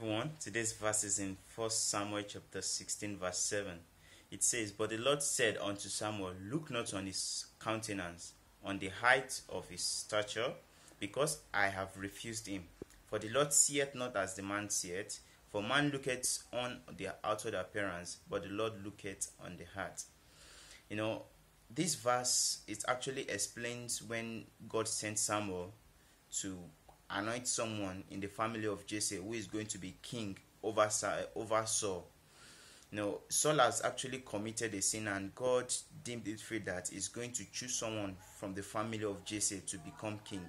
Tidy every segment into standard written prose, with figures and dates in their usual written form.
everyone. Today's verse is in 1 Samuel chapter 16 verse 7. It says, "But the Lord said unto Samuel, Look not on his countenance, on the height of his stature, because I have refused him. For the Lord seeth not as the man seeth, for man looketh on the outward appearance, but the Lord looketh on the heart." You know, this verse, it actually explains when God sent Samuel to anoint someone in the family of Jesse who is going to be king over Saul. Saul has actually committed a sin, and God deemed it fit that he's going to choose someone from the family of Jesse to become king.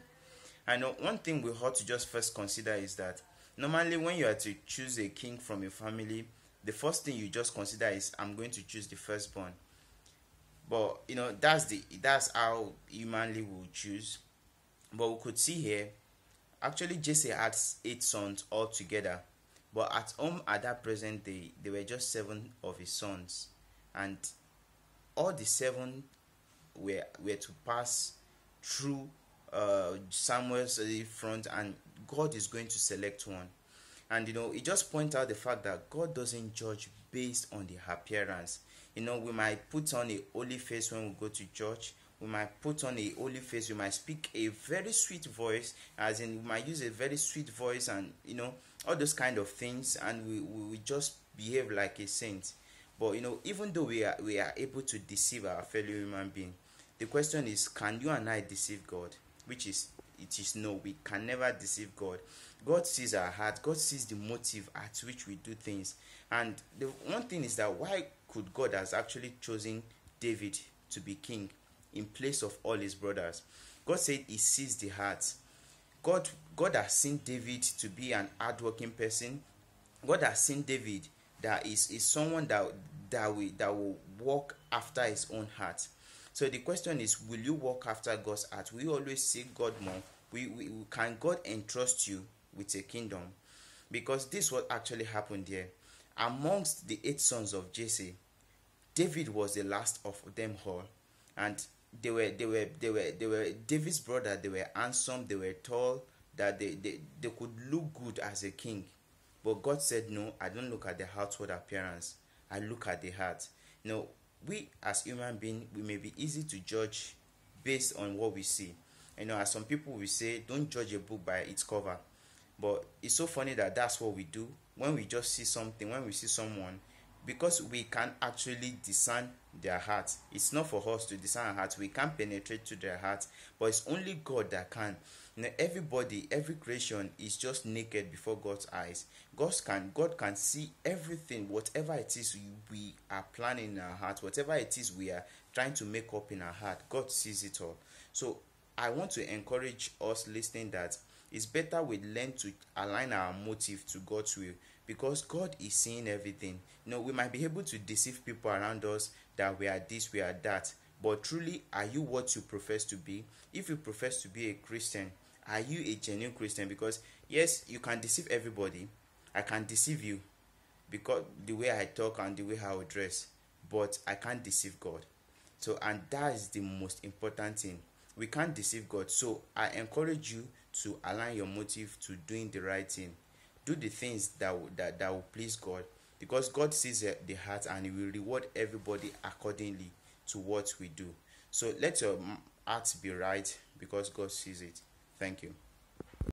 I know one thing we ought to just first consider is that normally when you are to choose a king from a family, the first thing you just consider is, I'm going to choose the firstborn. But that's how humanly we would choose. But we could see here, actually Jesse had 8 sons altogether, but at home at that present day there were just 7 of his sons, and all the 7 were to pass through Samuel's front, and God is going to select one. And it just points out the fact that God doesn't judge based on the appearance. We might put on a holy face when we go to church. We might put on a holy face. We might speak a very sweet voice, as in we might use a very sweet voice, and all those kind of things, and we just behave like a saint. But even though we are able to deceive our fellow human being, the question is, can you and I deceive God? It is no. We can never deceive God. God sees our heart. God sees the motive at which we do things. And the one thing is that, why could God has actually chosen David to be king in place of all his brothers? God said he sees the heart. God has seen David to be an hardworking person. God has seen David that is someone that will walk after his own heart. So the question is, will you walk after God's heart? Will you always seek God more? Can God entrust you with a kingdom? Because this is what actually happened here. Amongst the 8 sons of Jesse, David was the last of them all, and they were David's brother. They were handsome, they were tall, that they could look good as a king. But God said, no, I don't look at the outward appearance, I look at the heart. We as human beings, we may be easy to judge based on what we see. As some people will say, don't judge a book by its cover. But it's so funny that that's what we do when we just see something, when we see someone, because we can actually discern their heart. It's not for us to discern our heart. We can't penetrate to their heart, but it's only God that can. Everybody, every creation is just naked before God's eyes. God can see everything, whatever it is we are planning in our heart, whatever it is we are trying to make up in our heart, God sees it all. So I want to encourage us listening that it's better we learn to align our motive to God's will, because God is seeing everything. We might be able to deceive people around us that we are this, we are that, but truly, are you what you profess to be? If you profess to be a Christian, are you a genuine Christian? Because yes, you can deceive everybody. I can deceive you because the way I talk and the way I dress, but I can't deceive God. So, and that is the most important thing. We can't deceive God. So I encourage you to align your motive to doing the right thing. Do the things that will please God, because God sees the heart, and He will reward everybody accordingly to what we do. So let your heart be right, because God sees it. Thank you.